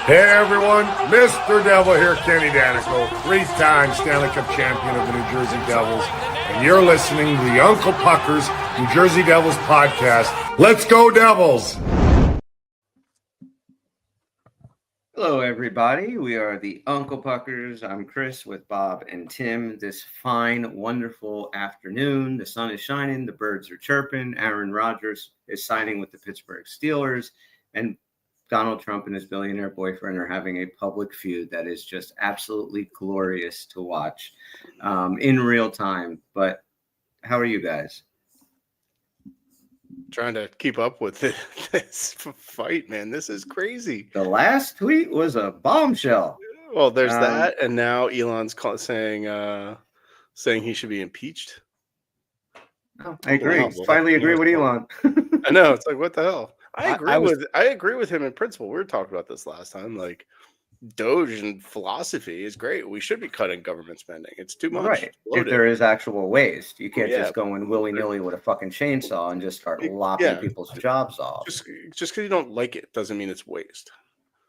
Hey everyone, Mr. Devil here, Kenny Danico, three-time Stanley Cup champion of the New Jersey Devils, and you're listening to the Unclepuckers New Jersey Devils podcast. Let's go Devils! Hello everybody, we are the Unclepuckers. I'm Chris with Bob and Tim. This fine, wonderful afternoon, the sun is shining, the birds are chirping, Aaron Rodgers is signing with the Pittsburgh Steelers, and Donald Trump and his billionaire boyfriend are having a public feud that is just absolutely glorious to watch in real time. But how are you guys? Trying to keep up with this fight, man. This is crazy. The last tweet was a bombshell. Well, there's that, and now Elon's saying he should be impeached. Oh, I agree. Finally agree with Elon. I know. It's like, what the hell? I agree with him in principle. We were talking about this last time. Like, Doge and philosophy is great. We should be cutting government spending. It's too much. Right. If there is actual waste, you can't just go in willy-nilly with a fucking chainsaw and just start lopping people's jobs off. Just because you don't like it doesn't mean it's waste.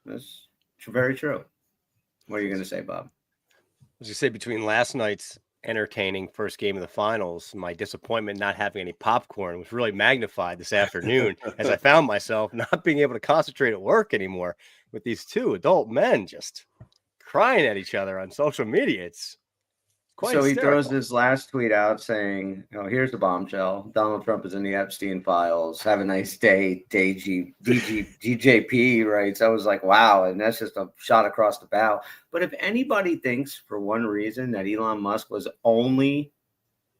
That's very true. What are you going to say, Bob? As you say, between last night's entertaining first game of the finals, my disappointment not having any popcorn was really magnified this afternoon as I found myself not being able to concentrate at work anymore with these two adult men just crying at each other on social media. It's quite hysterical. He throws this last tweet out saying, here's the bombshell. Donald Trump is in the Epstein files. Have a nice day, DJP writes. I was like, wow. And that's just a shot across the bow. But if anybody thinks for one reason that Elon Musk was only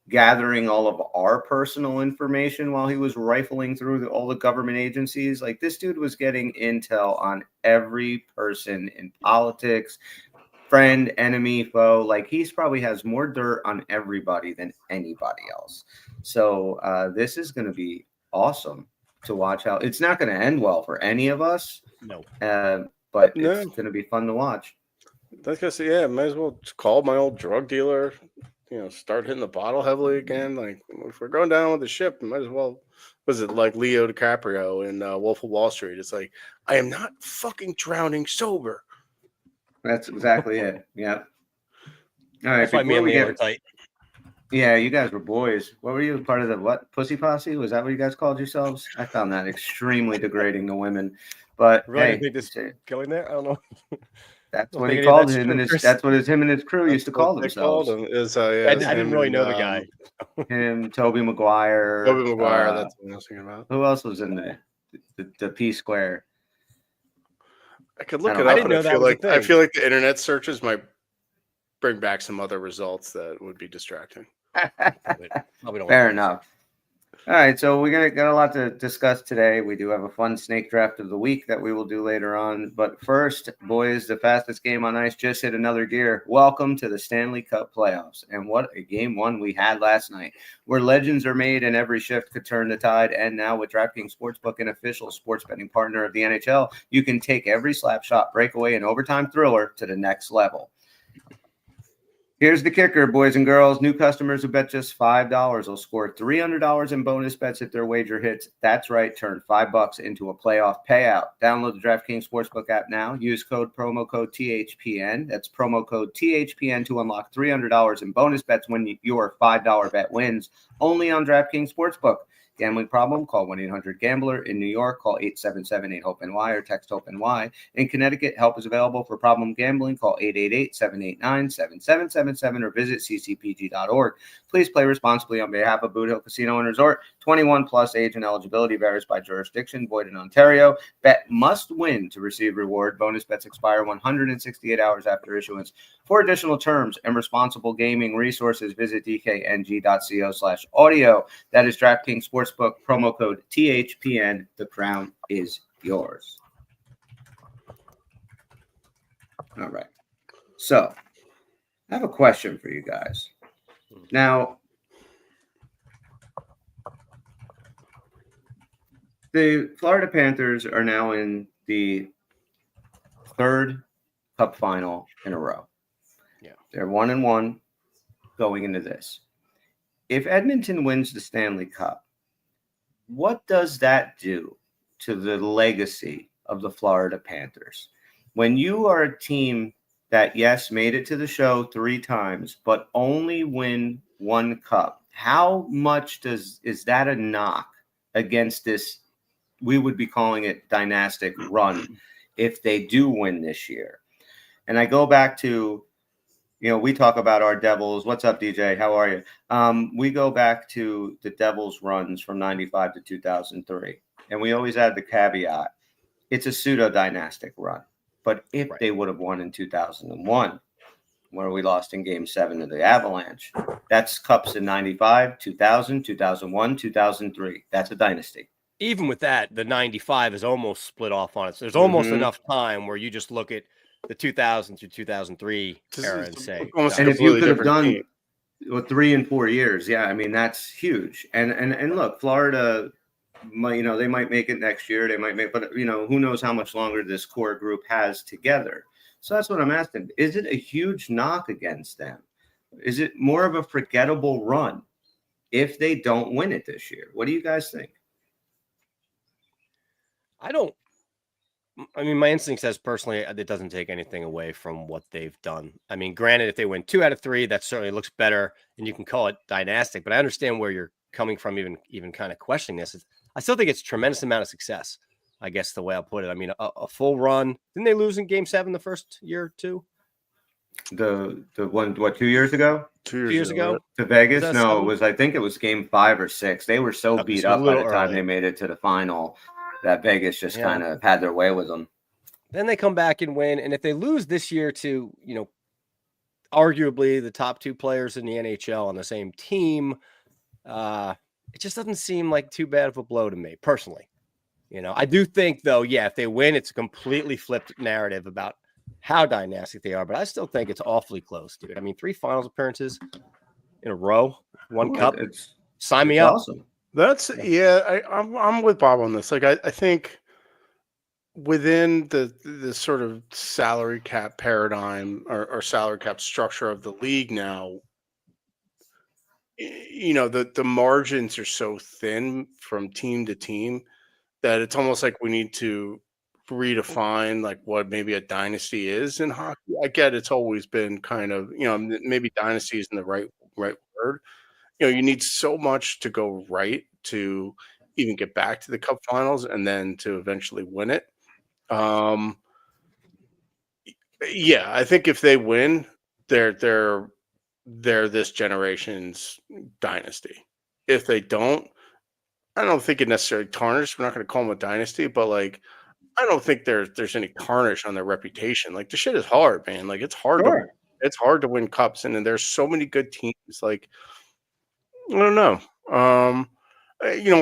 gathering all of our personal information while he was rifling through all the government agencies, like this dude was getting intel on every person in politics, friend, enemy, foe. Like he's probably has more dirt on everybody than anybody else. So this is going to be awesome to watch. How it's not going to end well for any of us. No, but it's going to be fun to watch. That's gonna say, yeah, might as well just call my old drug dealer. Start hitting the bottle heavily again. Like if we're going down with the ship, might as well. Was it like Leo DiCaprio in Wolf of Wall Street? It's like I am not fucking drowning sober. That's exactly it. Yeah. All right. That's why me and Leo are tight. Yeah, you guys were boys. What were you part of the what? Pussy posse? Was that what you guys called yourselves? I found that extremely degrading to women. But really, think this killing there? I don't know. That's what he called him, and that's what him and his crew used to call themselves. I didn't really know the guy. Him, Toby Maguire. That's what I was thinking about. Who else was in the P Square? I could look it up, and I feel like the internet searches might bring back some other results that would be distracting. Fair enough. All right, so we're got a lot to discuss today. We do have a fun snake draft of the week that we will do later on. But first, boys, the fastest game on ice just hit another gear. Welcome to the Stanley Cup playoffs. And what a game one we had last night, where legends are made and every shift could turn the tide. And now with DraftKings Sportsbook, an official sports betting partner of the NHL, you can take every slap shot, breakaway, and overtime thriller to the next level. Here's the kicker, boys and girls. New customers who bet just $5 will score $300 in bonus bets if their wager hits. That's right, turn $5 into a playoff payout. Download the DraftKings Sportsbook app now. Use promo code THPN. That's promo code THPN to unlock $300 in bonus bets when your $5 bet wins. Only on DraftKings Sportsbook. Gambling problem? Call 1-800-GAMBLER. In New York, call 877-8-HOPE-NY or text HOPE-NY. In Connecticut, help is available for problem gambling. Call 888-789-7777 or visit ccpg.org. Please play responsibly on behalf of Boot Hill Casino and Resort. 21 plus, age and eligibility varies by jurisdiction. Void in Ontario. Bet must win to receive reward. Bonus bets expire 168 hours after issuance. For additional terms and responsible gaming resources, visit dkng.co/audio. That is DraftKings Sportsbook, promo code THPN. The crown is yours. All right. So I have a question for you guys. Now, the Florida Panthers are now in the third Cup final in a row. Yeah. They're 1-1 going into this. If Edmonton wins the Stanley Cup, what does that do to the legacy of the Florida Panthers? when you are a team that, yes, made it to the show 3 times, but only win 1 cup, how much is that a knock against this? We would be calling it dynastic run if they do win this year. And I go back to, we talk about our Devils. What's up, DJ? How are you? We go back to the Devils runs from 95 to 2003. And we always add the caveat, it's a pseudo-dynastic run. But if they would have won in 2001, where we lost in Game 7 to the Avalanche, that's cups in 95, 2000, 2001, 2003. That's a dynasty. Even with that, the 95 is almost split off on it. So there's almost enough time where you just look at the 2000 to 2003 era and say, and if you could have done 3 and 4 years, yeah, I mean, that's huge. And look, Florida, they might make it next year. They might make, but who knows how much longer this core group has together. So that's what I'm asking. Is it a huge knock against them? Is it more of a forgettable run if they don't win it this year? What do you guys think? I mean, my instinct says personally, it doesn't take anything away from what they've done. I mean, granted, if they win 2 out of 3, that certainly looks better and you can call it dynastic, but I understand where you're coming from, even kind of questioning this. I still think it's a tremendous amount of success, I guess the way I'll put it. I mean, a full run. Didn't they lose in Game 7 the first year or two? The one, 2 years ago? 2 years ago? To Vegas? No, I think it was Game 5 or 6. They were so beat up by the time they made it to the final that Vegas just kind of had their way with them. Then they come back and win. And if they lose this year to, arguably the top 2 players in the NHL on the same team, it just doesn't seem like too bad of a blow to me personally. I do think though, if they win, it's a completely flipped narrative about how dynastic they are, but I still think it's awfully close, dude. I mean, 3 finals appearances in a row, 1 cup. Sign me up. Awesome. That's I'm with Bob on this. Like I think within the sort of salary cap paradigm or salary cap structure of the league now, the margins are so thin from team to team that it's almost like we need to redefine like what maybe a dynasty is in hockey. I get it's always been kind of, maybe dynasty isn't the right word. You need so much to go right to even get back to the cup finals and then to eventually win it. I think if they win, they're this generation's dynasty. If they don't, I don't think it necessarily tarnished. We're not going to call them a dynasty, but like, I don't think there's any tarnish on their reputation. Like the shit is hard, man. Like it's hard to win cups, and then there's so many good teams. Like I don't know.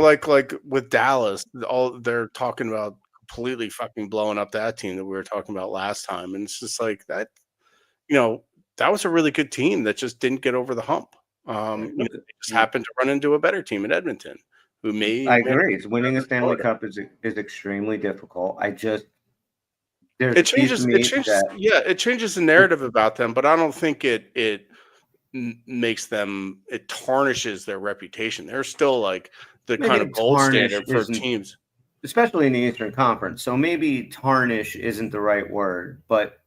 Like with Dallas, all they're talking about completely fucking blowing up that team that we were talking about last time, and it's just like that. That was a really good team that just didn't get over the hump. They just happened to run into a better team in Edmonton. I agree. Winning a Stanley Cup is extremely difficult. It changes the narrative about them, but I don't think it makes them, it tarnishes their reputation. They're still like the kind of gold standard for teams, especially in the Eastern Conference. So maybe tarnish isn't the right word, but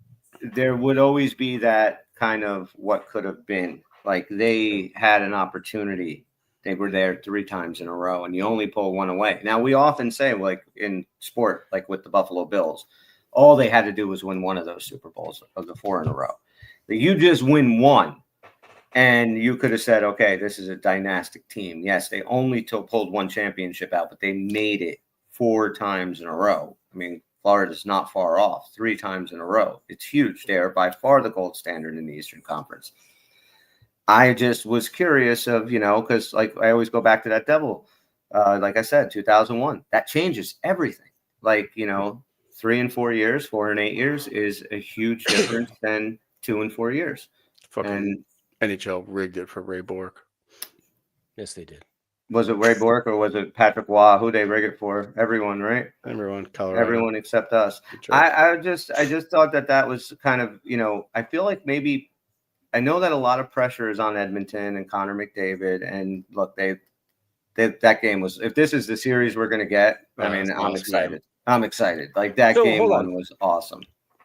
there would always be that kind of what could have been. Like they had an opportunity. They were there 3 times in a row, and you only pull 1 away. Now, we often say, like in sport, like with the Buffalo Bills, all they had to do was win 1 of those Super Bowls of the 4 in a row. But you just win 1, and you could have said, okay, this is a dynastic team. Yes, they only pulled 1 championship out, but they made it 4 times in a row. I mean, Florida's not far off 3 times in a row. It's huge. They are by far the gold standard in the Eastern Conference. I just was curious of, because like I always go back to that Devil, like I said, 2001, that changes everything. Like, 3 and 4 years, 4 and 8 years is a huge difference than 2 and 4 years. Fucking NHL rigged it for Ray Bork. Yes, they did. Was it Ray Bork or was it Patrick Waugh? Who they rig it for? Everyone, right? Everyone, Colorado. Everyone except us. I just thought that was kind of, I feel like maybe. I know that a lot of pressure is on Edmonton and Connor McDavid, and look, that game was. If this is the series we're going to get, I mean, I'm excited. I'm excited. Like that game 1 was awesome.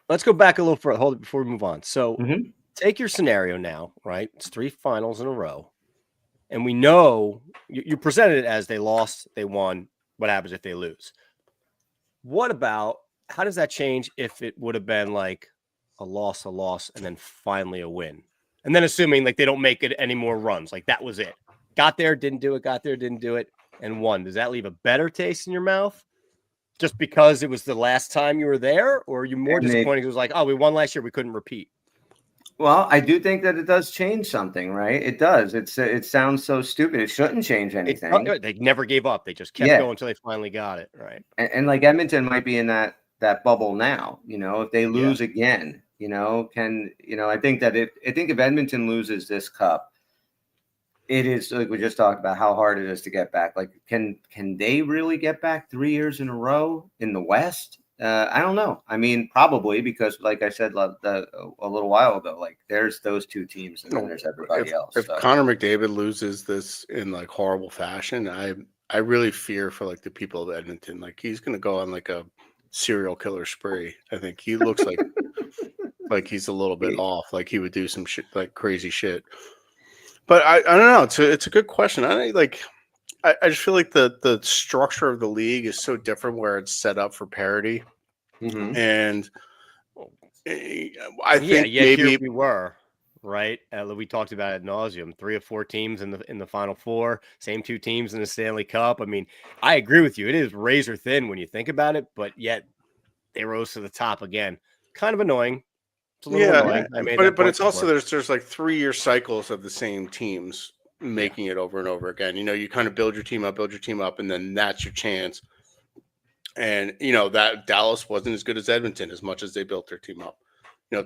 let's go back a little further. Hold it before we move on. So take your scenario now, right? It's 3 finals in a row. And we know you presented it as they lost, they won. What happens if they lose? What about how does that change if it would have been like a loss, and then finally a win? And then assuming like they don't make it any more runs, like that was it. Got there, didn't do it, got there, didn't do it, and won. Does that leave a better taste in your mouth just because it was the last time you were there? Or are you more disappointed? It was like, oh, we won last year, we couldn't repeat. Well, I do think that it does change something, right? It does. It sounds so stupid. It shouldn't change anything. They never gave up. They just kept going until they finally got it, right? And like Edmonton might be in that bubble now. If they lose again, I think that I think if Edmonton loses this cup, it is like we just talked about how hard it is to get back. Like, can they really get back 3 years in a row in the West? I don't know. I mean, probably, because like I said a little while ago, like there's those 2 teams and then there's everybody else. If Connor McDavid loses this in like horrible fashion, I really fear for like the people of Edmonton. Like he's going to go on like a serial killer spree. I think he looks like like he's a little bit off. Like he would do some shit, like crazy shit. But I don't know. It's a good question. I just feel like the structure of the league is so different where it's set up for parity. And I think maybe here we were, right? We talked about it ad nauseum. 3 or 4 teams in the Final Four, same 2 teams in the Stanley Cup. I mean, I agree with you. It is razor thin when you think about it, but yet they rose to the top again. Kind of annoying. It's a little annoying. But it's also there's like 3-year cycles of the same teams making it over and over again. You kind of build your team up, and then that's your chance. And that Dallas wasn't as good as Edmonton as much as they built their team up.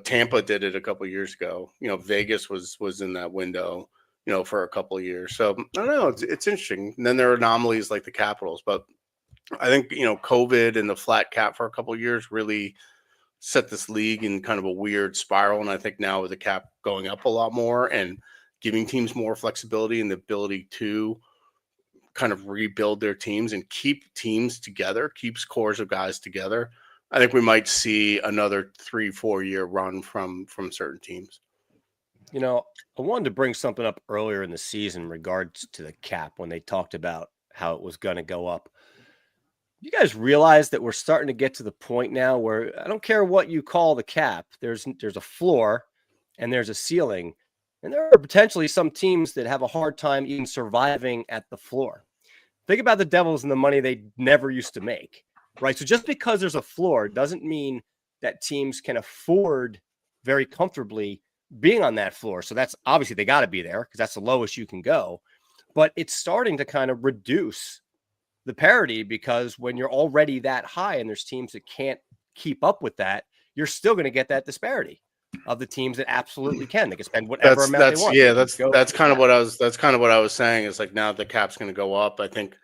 Tampa did it a couple of years ago. Vegas was in that window, for a couple of years. So I don't know. It's interesting. And then there are anomalies like the Capitals, but I think COVID and the flat cap for a couple of years really set this league in kind of a weird spiral. And I think now with the cap going up a lot more and giving teams more flexibility and the ability to kind of rebuild their teams and keep teams together, keeps cores of guys together, I think we might see another 3-4 year run from certain teams. I wanted to bring something up earlier in the season in regards to the cap when they talked about how it was going to go up. You guys realize that we're starting to get to the point now where I don't care what you call the cap. There's a floor and there's a ceiling, and there are potentially some teams that have a hard time even surviving at the floor. Think about the Devils and the money they never used to make, right? So just because there's a floor doesn't mean that teams can afford very comfortably being on that floor. So that's obviously they got to be there because that's the lowest you can go. But it's starting to kind of reduce the parity because when you're already that high and there's teams that can't keep up with that, you're still going to get that disparity of the teams that absolutely can. They can spend whatever amount they want. Yeah, that's kind of what I was saying. Is like now the cap's going to go up. I think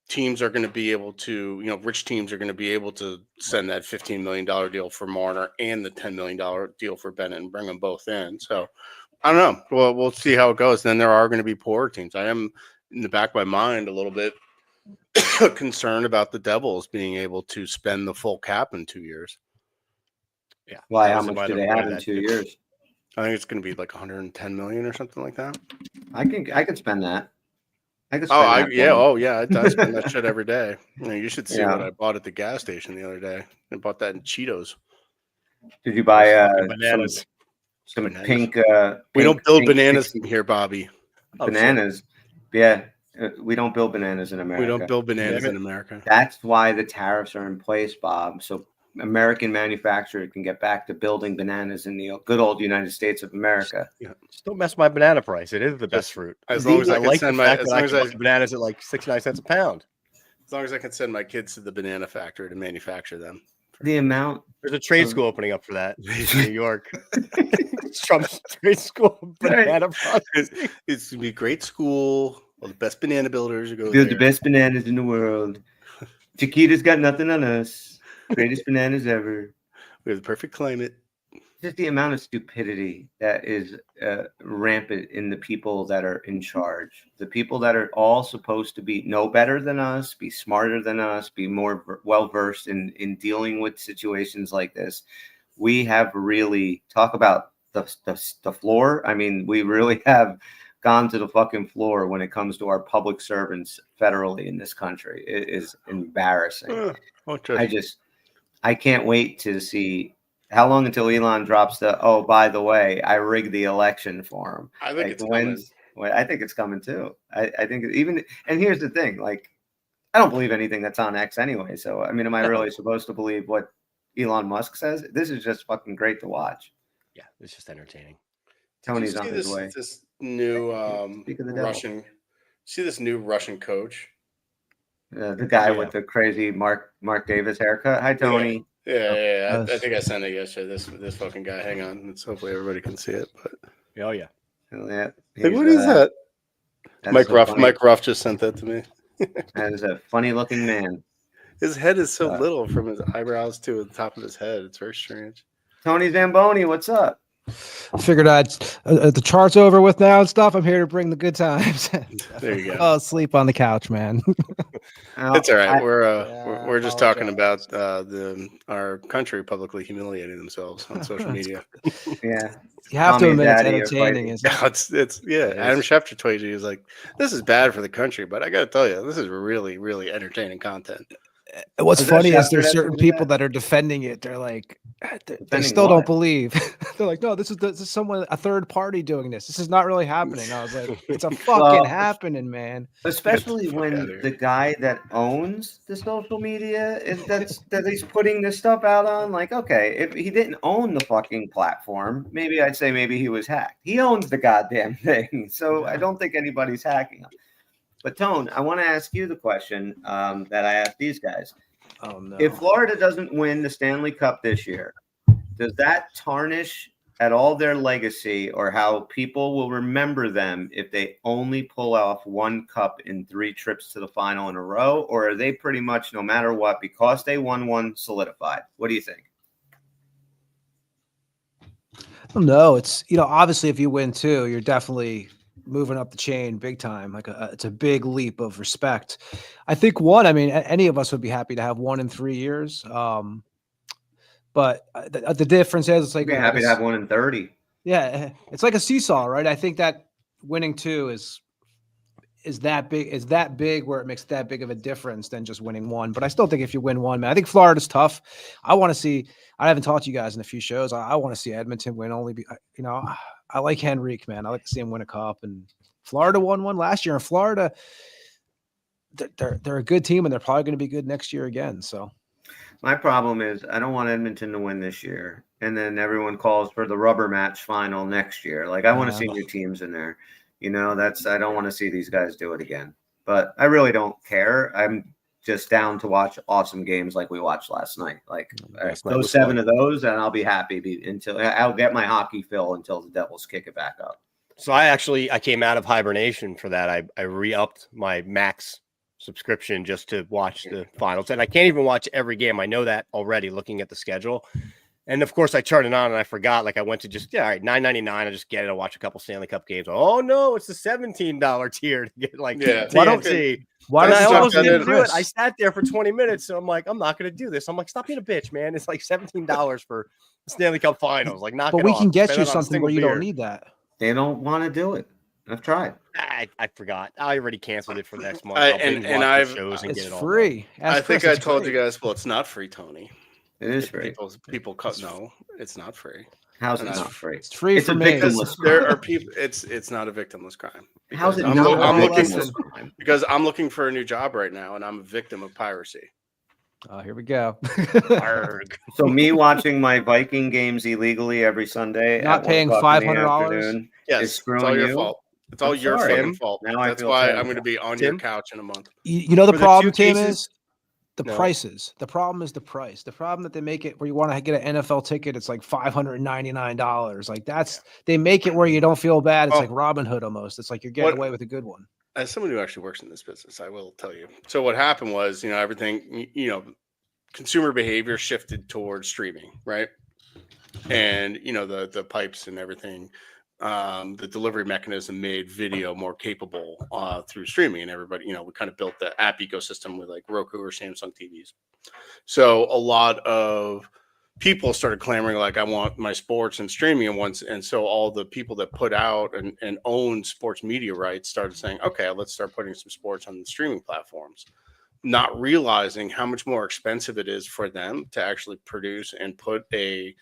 teams are going to be able to, rich teams are going to be able to send that $15 million deal for Marner and the $10 million deal for Bennett and bring them both in. So I don't know. Well, we'll see how it goes. Then there are going to be poorer teams. I am in the back of my mind a little bit concerned about the Devils being able to spend the full cap in 2 years. Yeah. Why? How much do they have in 2 years? I think it's going to be like 110 million or something like that. I could spend that. I spend that shit every day. You should see what I bought at the gas station the other day. I bought that in Cheetos. Did you buy bananas? Some bananas. Pink. We don't build bananas here, Bobby. Bananas. Yeah. We don't build bananas in America. We don't build bananas in America. That's why the tariffs are in place, Bob. So American manufacturers can get back to building bananas in the good old United States of America. Just don't mess my banana price. It is the best fruit. As long as I like can send the my fact that I can buy bananas at like 69 cents a pound. As long as I can send my kids to the banana factory to manufacture them. The amount. There's a trade school opening up for that in New York. Trump's trade school banana processing. It's gonna be a great school. All the best banana builders are going Build the best bananas in the world. Chiquita's got nothing on us. Greatest bananas ever. We have the perfect climate. just the amount of stupidity that is rampant in the people that are in charge. The people that are all supposed to know better than us, be smarter than us, be more well-versed in dealing with situations like this. We have really talk about the floor. I mean, we really have gone to the fucking floor when it comes to our public servants federally in this country. It is embarrassing. I can't wait to see how long until Elon drops oh, by the way, I rigged the election for him. I think it's coming. I think it's coming too. I think and here's the thing, like, I don't believe anything that's on X anyway. So, I mean, am I really supposed to believe what Elon Musk says? This is just fucking great to watch. Yeah, it's just entertaining. Tony's on his way. This new Russian. See this new Russian coach? The guy with the crazy Mark Davis haircut. Hi, Tony. Yeah. I think I sent it yesterday. This fucking guy. Hang on. Hopefully everybody can see it. But yeah. What is that? Mike Ruff just sent that to me. That is a funny looking man. His head is so little from his eyebrows to the top of his head. It's very strange. Tony Zamboni, what's up? I figured the chart's over with now and stuff. I'm here to bring the good times. There you go. Oh, sleep on the couch, man. It's all right. We're just talking about our country publicly humiliating themselves on social media. Yeah, you have to admit it's entertaining. It's Adam Schefter tweeted, he was like, "This is bad for the country, but I got to tell you, this is really, really entertaining content." What's funny is there's certain people that are defending it. They're like, they still don't believe. They're like, no, this is someone, a third party doing this. This is not really happening. I was like, it's a fucking happening, man. Especially when the guy that owns the social media that he's putting this stuff out on. Like, okay, if he didn't own the fucking platform, maybe I'd say maybe he was hacked. He owns the goddamn thing, so I don't think anybody's hacking him. But Tone, I want to ask you the question that I asked these guys. Oh, no. If Florida doesn't win the Stanley Cup this year, does that tarnish at all their legacy or how people will remember them if they only pull off one cup in 3 trips to the final in a row? Or are they pretty much, no matter what, because they won one, solidified? What do you think? No, it's, obviously if you win 2, you're definitely moving up the chain big time. Like it's a big leap of respect. I think 1, I mean, any of us would be happy to have 1 in 3 years. But the difference is, it's like, you're happy to have 1 in 30. Yeah. It's like a seesaw, right? I think that winning 2 is that big where it makes that big of a difference than just winning 1. But I still think if you win 1, man, I think Florida's tough. I want to see, I haven't talked to you guys in a few shows. I want to see Edmonton win I like Henrique, man. I like to see him win a cup. And Florida won 1 last year. And Florida, they're a good team, and they're probably going to be good next year again. So my problem is I don't want Edmonton to win this year, and then everyone calls for the rubber match final next year. Like, I want to see new teams in there. I don't want to see these guys do it again. But I really don't care. I'm just down to watch awesome games like we watched last night. Like, those 7 of those, and I'll be happy until I'll get my hockey fill until the Devils kick it back up. So I came out of hibernation for that. I re-upped my Max subscription just to watch the finals, and I can't even watch every game. I know that already looking at the schedule. And of course I turned it on and I forgot, like I went to just, all right, $9.99. I just get it. I'll watch a couple Stanley Cup games. Oh no, it's the $17 tier to get TNT. Why I almost didn't do it. I sat there for 20 minutes. So I'm like, I'm not going to do this. I'm like, stop being a bitch, man. It's like $17 for the Stanley Cup finals. Like, knock it off. But we can get you something where you don't need that. They don't want to do it. I've tried. I forgot. I already canceled it for next month. It's free. I think I told you guys, well, it's not free, Tony. It is free. People cut. No, it's not free. How's it not free? It's free for me. There are people. It's not a victimless crime. How's it I'm not? Because I'm looking for a new job right now, and I'm a victim of piracy. Oh, here we go. So me watching my Viking games illegally every Sunday, not paying $500. Yes, is screwing it's all your you. fault. It's all your fucking fault. That's why I'm going to be on your couch in a month. The problem, Tim, is the prices. The problem is the price. The problem that they make it where you want to get an NFL ticket, it's like $599. Like they make it where you don't feel bad. It's like Robin Hood almost. It's like you're getting away with a good one. As someone who actually works in this business, I will tell you. So what happened was, everything, consumer behavior shifted towards streaming, right? and the pipes and everything. The delivery mechanism made video more capable through streaming, and everybody, we kind of built the app ecosystem with like Roku or Samsung TVs. So a lot of people started clamoring like, I want my sports and streaming at once. And so all the people that put out and own sports media rights started saying, okay, let's start putting some sports on the streaming platforms, not realizing how much more expensive it is for them to actually produce and put a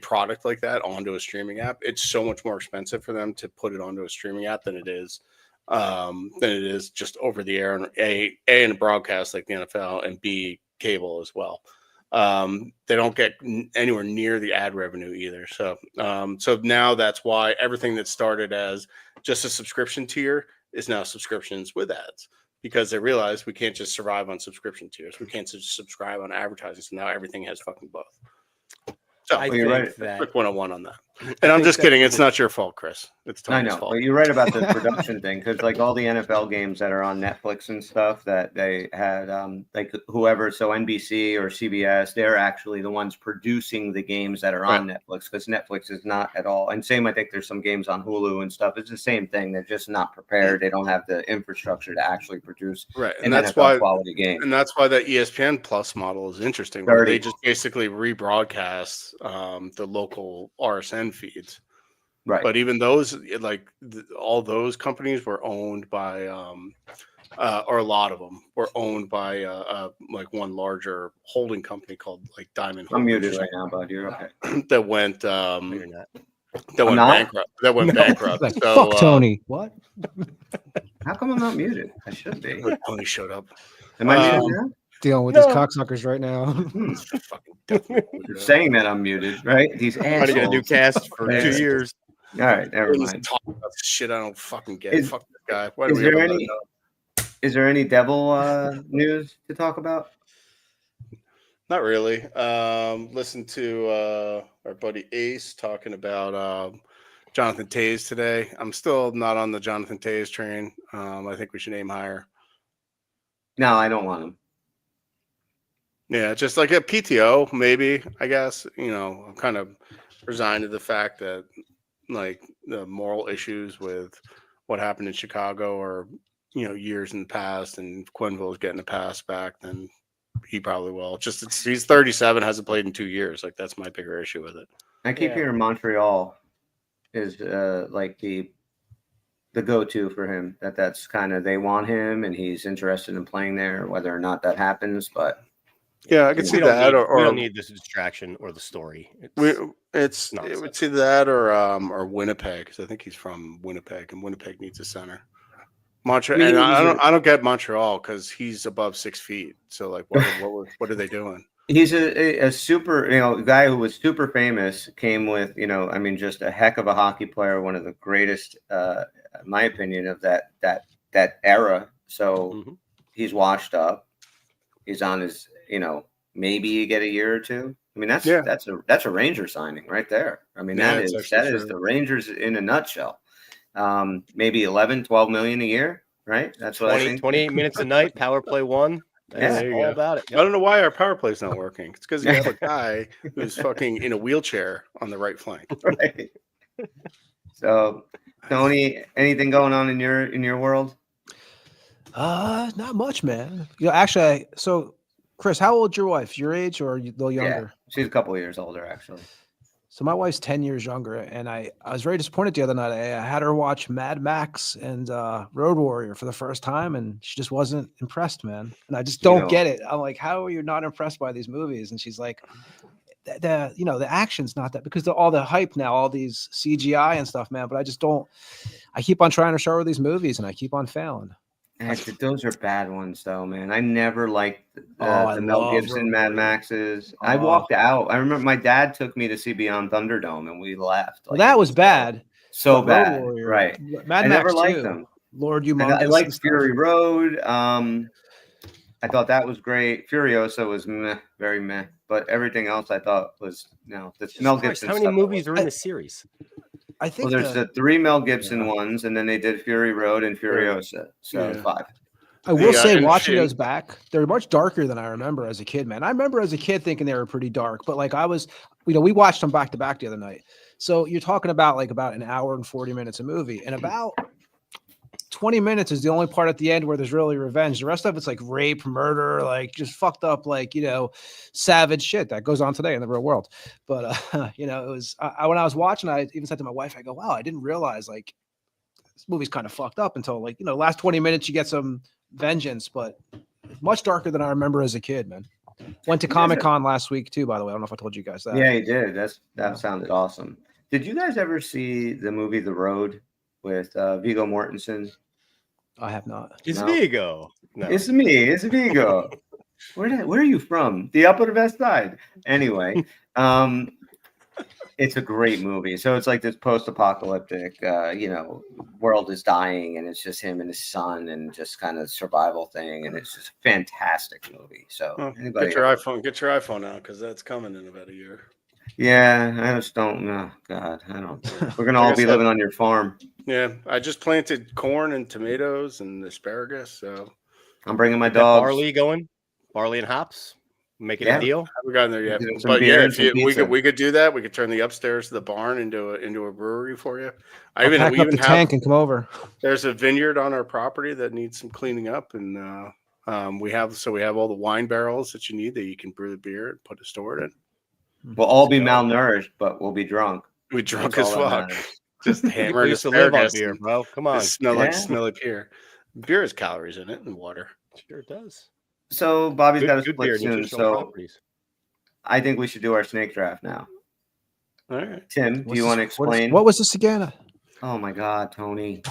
product like that onto a streaming app. It's so much more expensive for them to put it onto a streaming app than it is just over the air, and a in a broadcast like the NFL, and B, cable as well. They don't get anywhere near the ad revenue either. So now that's why everything that started as just a subscription tier is now subscriptions with ads, because they realize we can't just survive on subscription tiers. We can't just subscribe on advertising. So now everything has fucking both. So you're right. Quick 101 on that. And I'm just kidding. It's not your fault, Chris. It's Tony's fault. But you're right about the production thing, because like all the NFL games that are on Netflix and stuff that they had, like whoever, so NBC or CBS, they're actually the ones producing the games that are on Netflix, because Netflix is not at all. And same, I think there's some games on Hulu and stuff. It's the same thing. They're just not prepared. They don't have the infrastructure to actually produce and that's NFL why quality game. And that's why that ESPN Plus model is interesting. Where they just basically rebroadcast the local RSN feeds. Right. But even those, like all those companies were owned by, or a lot of them were owned by like one larger holding company called like Diamond. I'm muted right now, bud. You're okay. That went bankrupt. That went bankrupt. Like, so, fuck Tony. What? How come I'm not muted? I should be. Tony showed up. Am I muted now? Dealing with these cocksuckers right now. You're saying that I'm muted, right? These assholes. I'm gonna do cast for 2 years. All right, never mind. Talk about shit I don't fucking get. Fuck this guy. Is there any devil news to talk about? Not really. Listen to our buddy Ace talking about Jonathan Taze today. I'm still not on the Jonathan Taze train. I think we should aim higher. No, I don't want him. Yeah, just like a PTO, maybe, I guess. I'm kind of resigned to the fact that like the moral issues with what happened in Chicago are, years in the past, and if Quenneville is getting a pass back, then he probably will. He's 37, hasn't played in 2 years. Like, that's my bigger issue with it. I keep hearing Montreal is like the go-to for him. That's kind of, they want him and he's interested in playing there, whether or not that happens. But yeah, I can see that. We don't need this distraction or the story. It would see that or Winnipeg, because I think he's from Winnipeg, and Winnipeg needs a center. Montreal, and I don't get Montreal because he's above 6 feet. So like, what are they doing? He's a super, guy who was super famous, came with, just a heck of a hockey player, one of the greatest, in my opinion, of that era. So he's washed up. He's on his, maybe you get a year or two. I mean, that's a Ranger signing right there. I mean, that is the Rangers in a nutshell. Maybe 11, 12 million a year, right? That's what I think. 28 minutes a night, power play one. That's all about it. Yep. I don't know why our power play is not working. It's because you have a guy who's fucking in a wheelchair on the right flank. Right. So, Tony, anything going on in your world? Not much, man. Actually, so Chris, how old is your wife? Your age or a little younger? Yeah, she's a couple of years older, actually. So my wife's 10 years younger, and I was very disappointed the other night. I had her watch Mad Max and Road Warrior for the first time, and she just wasn't impressed, man. And I just don't get it. I'm like, how are you not impressed by these movies? And she's like, the action's not that, because all the hype now, all these CGI and stuff, man. But I just don't. I keep on trying to show her these movies, and I keep on failing. Those are bad ones, though, man. I never liked the Mel Gibson Mad Maxes. I walked out. I remember my dad took me to see Beyond Thunderdome, and we left. Well, that was bad. So bad, right? Mad Max never liked them. Lord Humongous. I liked Fury Road. I thought that was great. Furiosa was meh, very meh. But everything else I thought was, the Mel Gibson. How many movies are in the series? I think there's the 3 Mel Gibson ones, and then they did Fury Road and Furiosa. So 5. I will say, and watching Finn. those back, they're much darker than I remember as a kid, man. I remember as a kid thinking they were pretty dark, but like we watched them back to back the other night. So you're talking about like about an hour and 40 minutes a movie, and about 20 minutes is the only part at the end where there's really revenge. The rest of it's like rape, murder, like just fucked up, like, savage shit that goes on today in the real world. But, it was, when I was watching, I even said to my wife, I go, wow, I didn't realize like this movie's kind of fucked up until like, last 20 minutes, you get some vengeance, but much darker than I remember as a kid, man. Went to Comic-Con last week too, by the way. I don't know if I told you guys that. Yeah, you did. That sounded awesome. Did you guys ever see the movie The Road with Viggo Mortensen? I have not. It's No. Vigo. No. It's me. It's Viggo. Where are you from? The Upper West Side. Anyway, it's a great movie. So it's like this post-apocalyptic, world is dying, and it's just him and his son, and just kind of survival thing, and it's just a fantastic movie. So Get your iPhone out, because that's coming in about a year. Yeah, I just don't know. God, I don't. We're gonna all be living on your farm. Yeah, I just planted corn and tomatoes and asparagus. So I'm bringing my That dogs. barley and hops, making Yeah. a deal. I haven't gotten there yet. Some But beer yeah, and some we pizza. could do that. We could turn the upstairs to the barn into a brewery for you. I'll pack up the tank and come over. There's a vineyard on our property that needs some cleaning up, and we have all the wine barrels that you need that you can brew the beer and put a store in. We'll all be malnourished, but we'll be drunk. We drunk That's as all that fuck. matters. Just We hammering used to live on asparagus. beer, bro. Come on. It smell like Yeah. smelly beer. Beer has calories in it and water. Sure it does. So Bobby's got a Good split beer, soon, nutritional so properties. I think we should do our snake draft now. All right. Tim, do you want to explain? What was this again? Oh my God, Tony.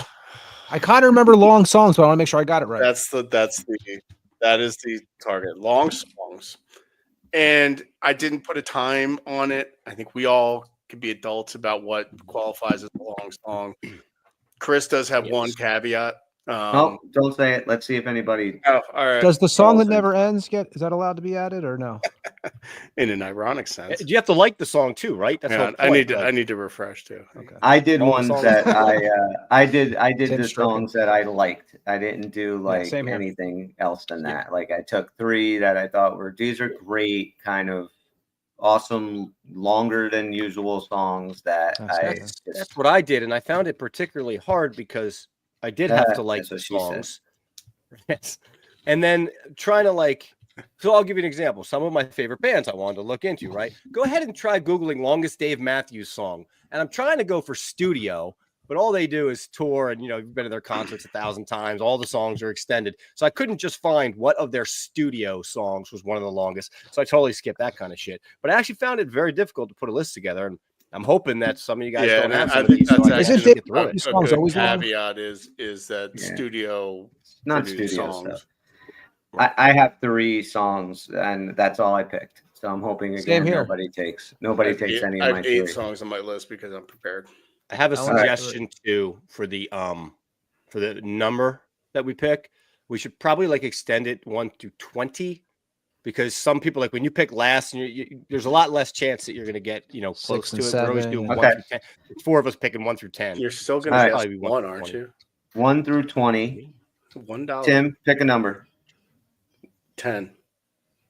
I kind of remember long songs, but I want to make sure I got it right. That is the target. Long songs. And I didn't put a time on it. I think we all can be adults about what qualifies as a long song. Chris does have one caveat. No, don't say it. Let's see if anybody. Oh, all right. Does the song that never ends is that allowed to be added or no? In an ironic sense. You have to like the song too, right? That's Yeah, what I need to refresh too. Okay. I did Long ones songs. that I did Tim the Strickland. songs that I liked. I didn't do like same here. anything else than that. Like I took 3 that I thought these are great, kind of awesome, longer than usual songs that That's what I did, and I found it particularly hard because I did have to like that's the what she said. songs. Yes. And then trying to so I'll give you an example. Some of my favorite bands I wanted to look into, right? Go ahead and try Googling longest Dave Matthews song. And I'm trying to go for studio, but all they do is tour, and you've been to their concerts 1,000 times. All the songs are extended. So I couldn't just find what of their studio songs was one of the longest. So I totally skipped that kind of shit. But I actually found it very difficult to put a list together. And I'm hoping that some of you guys don't have some of these. So I Isn't can it- get through it. These A songs good always long? caveat is that studio Not produced studio songs. stuff. I have 3 songs, and that's all I picked. So I'm hoping Same again here. nobody takes any I of have my 8 3. songs on my list because I'm prepared. I have a I wanna do it. suggestion too for the number that we pick. We should probably extend it 1 through 20, because some people when you pick last, and there's a lot less chance that you're going to get close 6 to and it. We're always 7, doing and- 1 through 10. It's 4 of us picking 1 through 10. You're still going All to right. guess Probably one, 1 aren't through you? 1 through 20. $1. Tim, pick a number. 10.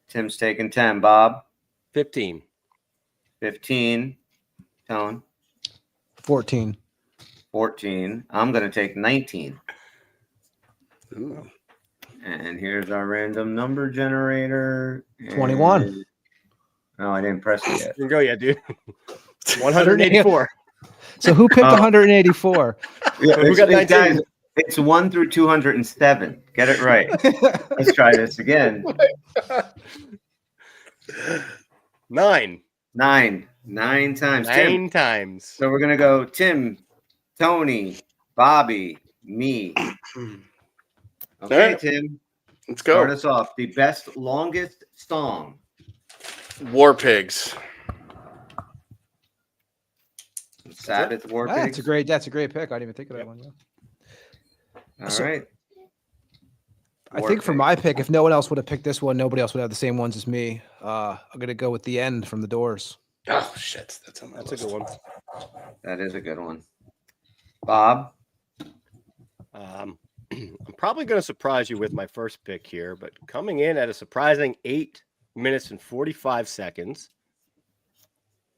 Tim's taking 10. Bob, 15. 15. Tone, 14. 14. I'm going to take 19. Ooh. And here's our random number generator. 21. And- No, I didn't press it yet. You can go, yeah, dude. 184. So who picked 184? Yeah, Who got 19? guys, it's 1 through 207. Get it right. Let's try this again. 9. 9 times. Tim. 9 times. So we're gonna go Tim, Tony, Bobby, me. Okay, Alright. Tim. Let's Start go. us off. The best longest song. War Pigs. Sabbath War That's Pigs. a great pick. I didn't even think of that one. Yeah. All right. I War think for Pigs. my pick, if no one else would have picked this one, nobody else would have the same ones as me. I'm gonna go with The End from The Doors. Oh shit, that's on my That's a list. good one. That is a good one. Bob. I'm probably going to surprise you with my first pick here, but coming in at a surprising 8 minutes and 45 seconds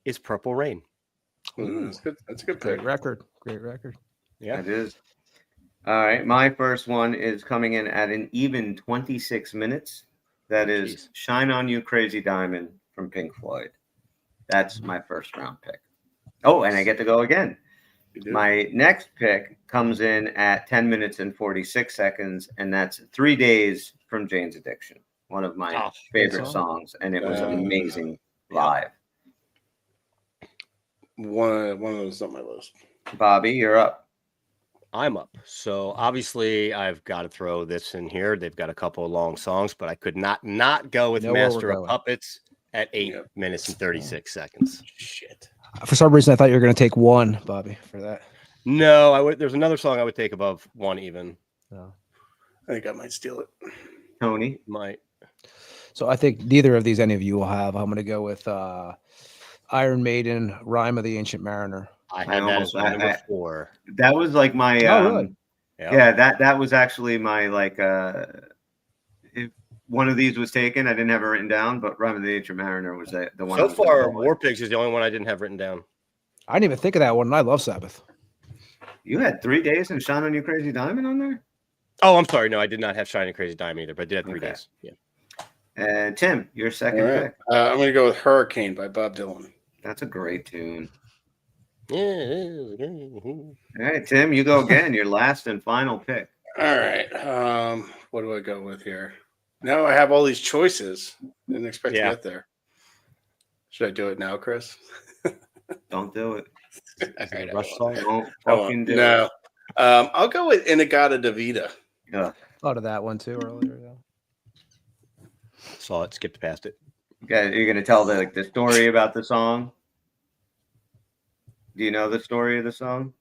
is Purple Rain. That's good. That's a good Great pick. record. Great record. Yeah. It is. All right. My first one is coming in at an even 26 minutes. That is Geez. Shine On You Crazy Diamond from Pink Floyd. That's my first round pick. Oh, and I get to go again. My next pick comes in at 10 minutes and 46 seconds, and that's 3 Days from Jane's Addiction. One of my favorite songs, and it was amazing live. One of those is on my list. Bobby, you're up. I'm up. So obviously I've got to throw this in here. They've got a couple of long songs, but I could not go with Know where Master we're of going. Puppets at 8 minutes and 36 seconds. Shit. For some reason, I thought you were going to take one, Bobby, for that. No, I would. There's another song I would take above one even. No. I think I might steal it. Tony. Might. So I think neither of these any of you will have. I'm going to go with Iron Maiden, Rhyme of the Ancient Mariner. I had that as my number 4. That was like my really? Yeah, that was actually my like if one of these was taken, I didn't have it written down, but Rhyme of the Ancient Mariner was the one. So far, War Pigs is the only one I didn't have written down. I didn't even think of that one, and I love Sabbath. You had 3 Days and Shine On You Crazy Diamond on there? Oh, I'm sorry. No, I did not have Shining Crazy Diamond either, but I did have 3 days. Yeah. And Tim, your second pick. I'm going to go with Hurricane by Bob Dylan. That's a great tune. Yeah. All right, Tim, you go again. Your last and final pick. All right. What do I go with here? Now I have all these choices. Didn't expect to get there. Should I do it now, Chris? Don't do it. Right, Rush song? Don't fucking do no. it. I'll go with Inagata Davida. Thought of that one too earlier. Yeah. Saw it, skipped past it. Okay, you're gonna tell the story about the song. Do you know the story of the song?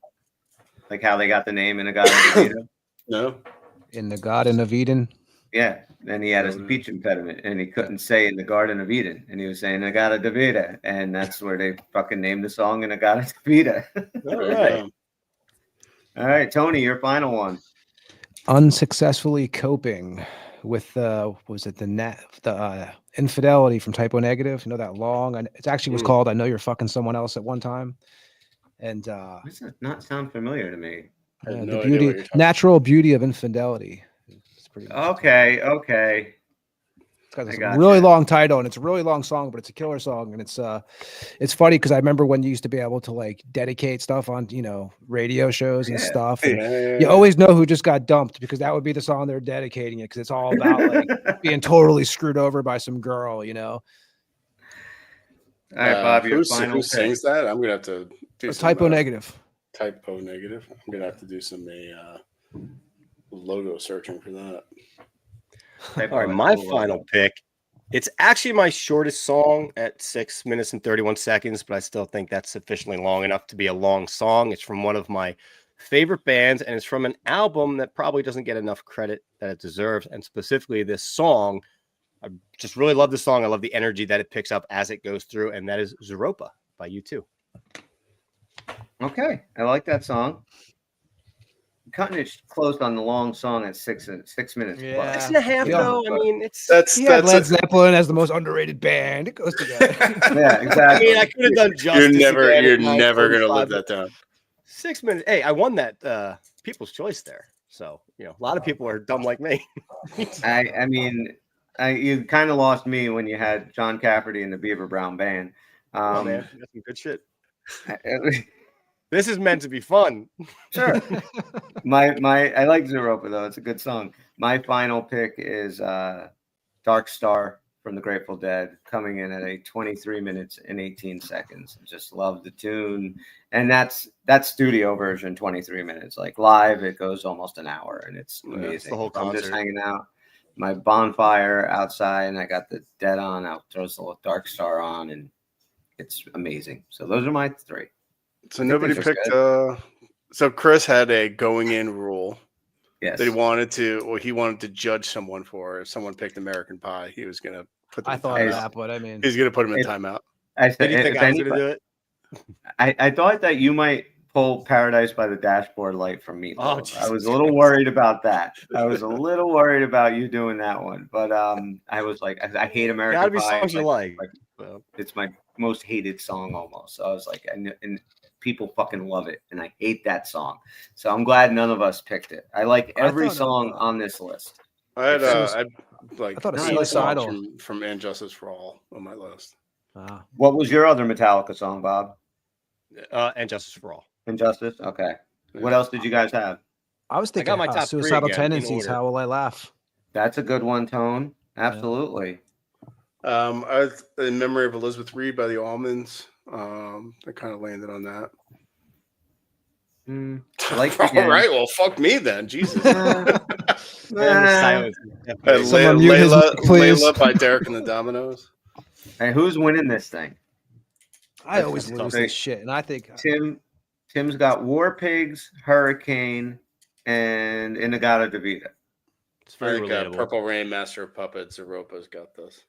Like how they got the name Inagata Davida? No. In the Garden of Eden. Yeah, and he had a speech impediment, and he couldn't say in the Garden of Eden, and he was saying Inagata Davida, and that's where they fucking named the song Inagata Davida. All right. All right, Tony, your final one. Unsuccessfully coping with was it the infidelity from Typo Negative? You know that long? It actually was called "I Know You're Fucking Someone Else" at one time. And Does that not sound familiar to me? the natural beauty of infidelity. It's pretty Okay. It's got this really long title, and it's a really long song, but it's a killer song. And it's funny because I remember when you used to be able to like dedicate stuff on radio shows and stuff. And you always know who just got dumped because that would be the song they're dedicating it because it's all about like being totally screwed over by some girl. All right, Bob, your final who pick. sings that? I'm gonna have to do some Typo Negative. Typo Negative. I'm gonna have to do some logo searching for that. All right, my final pick. It's actually my shortest song at 6 minutes and 31 seconds, but I still think that's sufficiently long enough to be a long song. It's from one of my favorite bands, and it's from an album that probably doesn't get enough credit that it deserves. And specifically this song, I just really love this song. I love the energy that it picks up as it goes through, and that is Zooropa by U2. Okay, I like that song. Cutting it close on the long song at 6 minutes. Yeah. 6.5 though. I mean, he had Led Zeppelin as the most underrated band. It goes together. Yeah, exactly. I mean, I could have done justice. You're never gonna live that down. 6 minutes. Hey, I won that People's Choice there. So a lot of people are dumb like me. I mean, you kind of lost me when you had John Cafferty and the Beaver Brown Band. Oh man, that's some good shit. This is meant to be fun. Sure. I like Zooropa though. It's a good song. My final pick is Dark Star from the Grateful Dead, coming in at a 23 minutes and 18 seconds. Just love the tune. And that's studio version, 23 minutes. Like live, it goes almost an hour, and it's amazing. It's the whole I'm concert. just hanging out, my bonfire outside, and I got the Dead on. I'll throw the Dark Star on, and it's amazing. So those are my 3. So nobody picked. So Chris had a going in rule. Yes. That he wanted to judge someone for. If someone picked American Pie, he was gonna put. I thought of that, but I mean, he's gonna put him in timeout. I said, Did you think I was gonna do it? I thought that you might pull Paradise by the Dashboard Light from Meatloaf. Oh, I was Jesus a little Christ. worried about that. I was a little worried about you doing that one, but I was like, I hate American Gotta be Pie. songs you like. It's my most hated song almost. So I was like, and people fucking love it, and I hate that song. So I'm glad none of us picked it. I like every song on this list. I had I like thought of eight songs Suicidal. from And Justice for All on my list. What was your other Metallica song, Bob? And Justice for All. Injustice. Okay. What else did you guys have? I was thinking got my top three Suicidal again, in Tendencies. order. How will I laugh? That's a good one, Tone. Absolutely. I was in memory of Elizabeth Reed by the Almonds. I kind of landed on that. Like all right, well, fuck me then. Jesus. And Silence. And Someone mute his mic, please. Layla by Derek and the Dominoes. Hey, who's winning this thing? I always That's lose tough. this shit, and I think Tim's got War Pigs, Hurricane, and Inagata Davida. It's I very think relatable. Purple Rain, Master of Puppets, Europa's got this.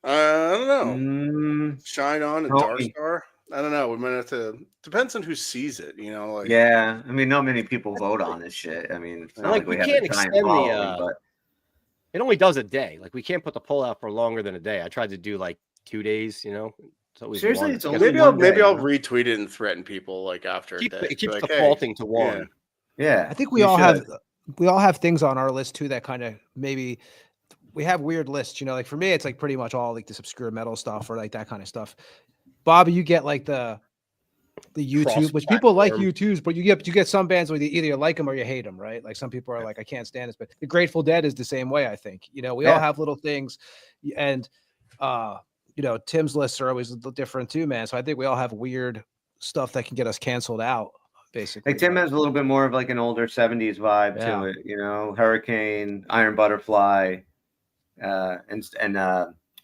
I don't know. Shine On and Dark Star. I don't know. We might have to. Depends on who sees it. You know, like Yeah, I mean, not many people vote on this shit. I mean, it's not Like, like we we have can't a giant extend the, following, but It only does a day. Like, we can't put the poll out for longer than a day. I tried to do like 2 days. You know, it's always seriously, one. it's only maybe one maybe day, I'll huh? retweet it and threaten people like after a day. It keeps Like, defaulting to one. Yeah, I think we you all should. have things on our list too that kind of maybe we have weird lists. You know, like for me, it's like pretty much all like this obscure metal stuff or like that kind of stuff. Bobby, you get like the YouTube, which people like YouTubes, but you get some bands where you either like them or you hate them, right? Like some people are like, I can't stand this, but the Grateful Dead is the same way. I think, you know, we all have little things, and you know, Tim's lists are always a little different too, man. So I think we all have weird stuff that can get us canceled out, basically. Like Tim has a little bit more of like an older 70s vibe to it, you know, Hurricane, Iron Butterfly, and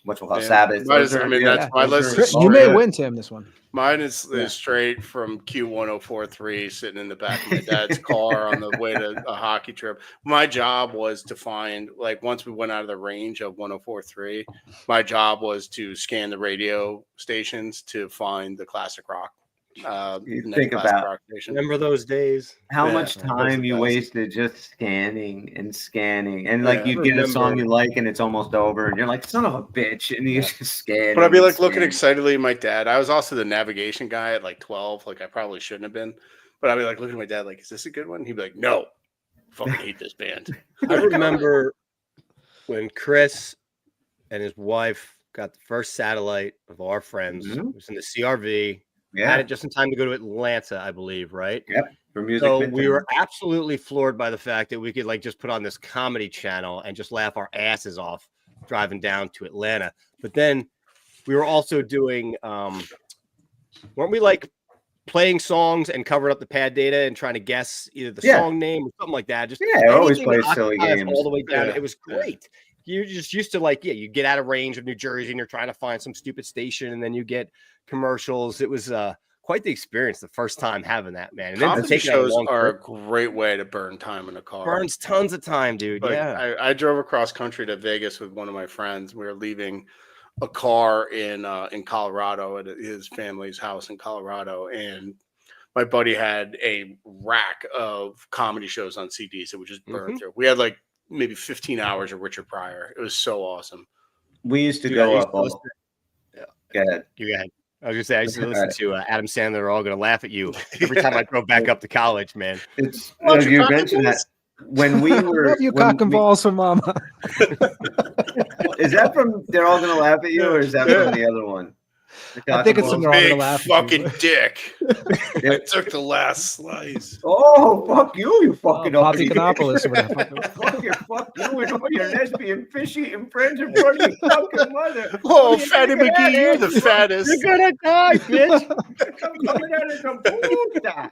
what we'll call Sabbath. That's my list. You may win, Tim, this one. Mine is straight from Q1043, sitting in the back of my dad's car on the way to a hockey trip. My job was to find, like, once we went out of the range of 1043, my job was to scan the radio stations to find the classic rock. Think about remember those days, how much time you wasted just scanning, and like you get a song you like and it's almost over and you're like, son of a bitch, and you just scan. But I'd be like looking excitedly at my dad. I was also the navigation guy at like 12. Like I probably shouldn't have been, but I'd be like looking at my dad like, is this a good one? He'd be like, no, fucking hate this band. I remember when Chris and his wife got the first satellite of our friends. It was in the CRV. Had it just in time to go to Atlanta, I believe, right? Yep. For music. So we were absolutely floored by the fact that we could like just put on this comedy channel and just laugh our asses off driving down to Atlanta. But then we were also doing, weren't we like playing songs and covering up the pad data and trying to guess either the song name or something like that? Just always play silly games all the way down. It was great. You're just used to like, you get out of range of New Jersey and you're trying to find some stupid station and then you get commercials. It was quite the experience the first time having that, man. And then comedy shows are a great way to burn time in a car. Burns tons of time, dude. Like, I drove across country to Vegas with one of my friends. We were leaving a car in Colorado at his family's house in Colorado, and my buddy had a rack of comedy shows on CDs that we just burned through. We had like maybe 15 hours of Richard Pryor. It was so awesome. We used to go up. Go ahead. You go ahead. I was gonna say I used to listen to Adam Sandler. They're all gonna laugh at you every time I drove back up to college, man. It's you mentioned that when we were love you cock and balls from Mama. Is that from They're All Gonna Laugh at You, or is that from the other one? I think it's from They're All Gonna Laugh at You. Fucking dick. I took the last slice. Oh, fuck you, you fucking Poppyconopolis or whatever. Fuck you and all your lesbian fish-eating friends in front of your fucking mother. Oh, Fatty McGee, you're the fattest. You're gonna die, bitch. I'm coming out of some puta.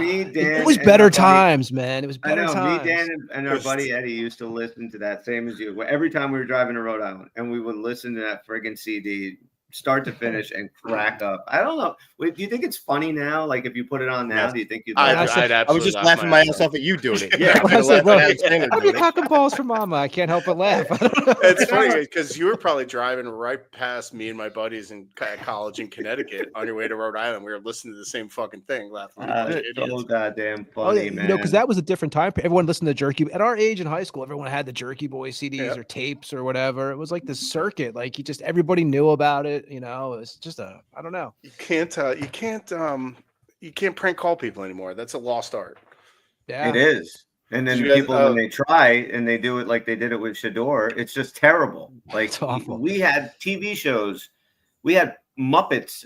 Me, Dan, it was better times, man. It was better times. Me, Dan, and our buddy Eddie used to listen to that, same as you. Every time we were driving to Rhode Island, and we would listen to that friggin' CD start to finish and crack up. I don't know. Wait, do you think it's funny now? Like if you put it on now, Yes. do you think you'd? I'd Like it? I was just laughing my ass off at you doing it. Yeah, I said, well, I'm I'm your cock and balls for mama. I can't help but laugh. I don't know. It's funny because you were probably driving right past me and my buddies in college in Connecticut on your way to Rhode Island. We were listening to the same fucking thing, laughing like a bunch of So idiots. goddamn Oh, funny, yeah, man. you know, because that was a different time. Everyone listened to Jerky. At our age in high school, everyone had the Jerky Boy CDs Yep. or tapes or whatever. It was like the circuit. Like everybody knew about it. You know, it was just I don't know. You can't prank call people anymore. That's a lost art. Yeah, It is. And then Did you guys- people, when they try and they do it like they did it with Shador, it's just terrible. Like It's awful. we had TV shows, we had Muppets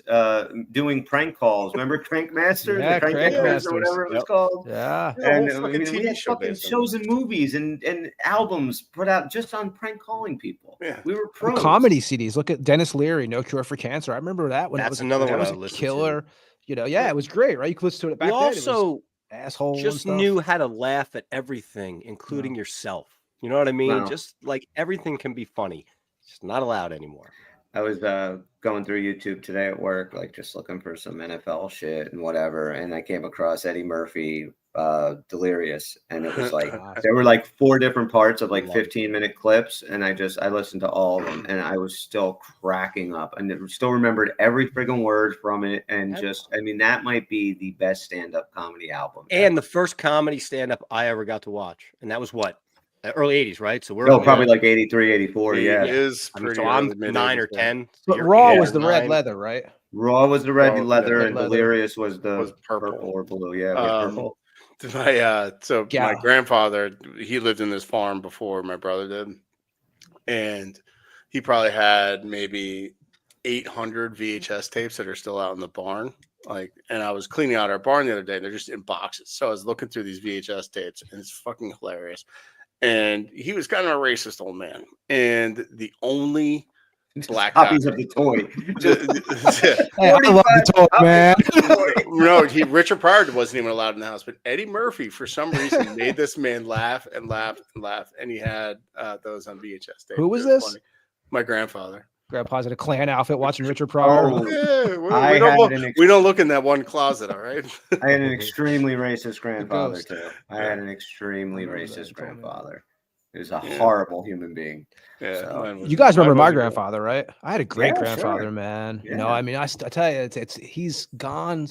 doing prank calls. Remember Crank Masters? Yeah, The Crank Crank Masters or Masters. whatever it was Yep. called. Yeah. Yeah, And whole I fucking mean, we TV had show fucking based on shows and movies and albums put out just on prank calling people. Yeah. We were The pros. comedy CDs. Look at Dennis Leary, No Cure for Cancer. I remember that when That's was another that one was I a listened to. killer. You know, yeah, it was great, right? You could listen to it back You then. It was also asshole and just stuff. knew how to laugh at everything, including yourself. You know what I mean? Wow. Just like everything can be funny. It's just not allowed anymore. I was going through YouTube today at work, like just looking for some NFL shit and whatever, and I came across Eddie Murphy Delirious, and it was like there were like 4 different parts of like 15-minute clips, and I listened to all of them, and I was still cracking up, and still remembered every friggin' word from it, and just I mean that might be the best stand-up comedy album. And the first comedy stand-up I ever got to watch, and that was what? Early 80s, right? So we're no, probably like 83, 84, It yeah. is I mean, pretty so I'm early, mid-80s, 9 or yeah. 10. So But you're Raw 8 was or the red 9. leather, right? Raw was the red Raw, leather, yeah. and Leather. Delirious was the Was purple. or blue. Yeah, it was purple. My Yeah. grandfather, he lived in this farm before my brother did, and he probably had maybe 800 VHS tapes that are still out in the barn. Like, and I was cleaning out our barn the other day. They're just in boxes. So I was looking through these VHS tapes, and it's fucking hilarious. And he was kind of a racist old man, and the only black Copies guy- of the toy. Hey, I love the talk, man. No, Richard Pryor wasn't even allowed in the house, but Eddie Murphy, for some reason, made this man laugh and laugh and laugh, and he had those on VHS tape. Who was It this? funny. My grandfather. Grandpa's in a Klan outfit watching Richard Pryor. Oh, Yeah, I we don't look in that one closet, all right? I had an extremely racist grandfather ghost. too. I had an extremely I remember that, racist you told me. grandfather. He was a Yeah. horrible human being. Yeah, So- mine was- You guys remember mine my wasn't good. grandfather, right? I had a great Yeah, grandfather, sure. man. You know, Yeah. I mean, I tell you, he's gone.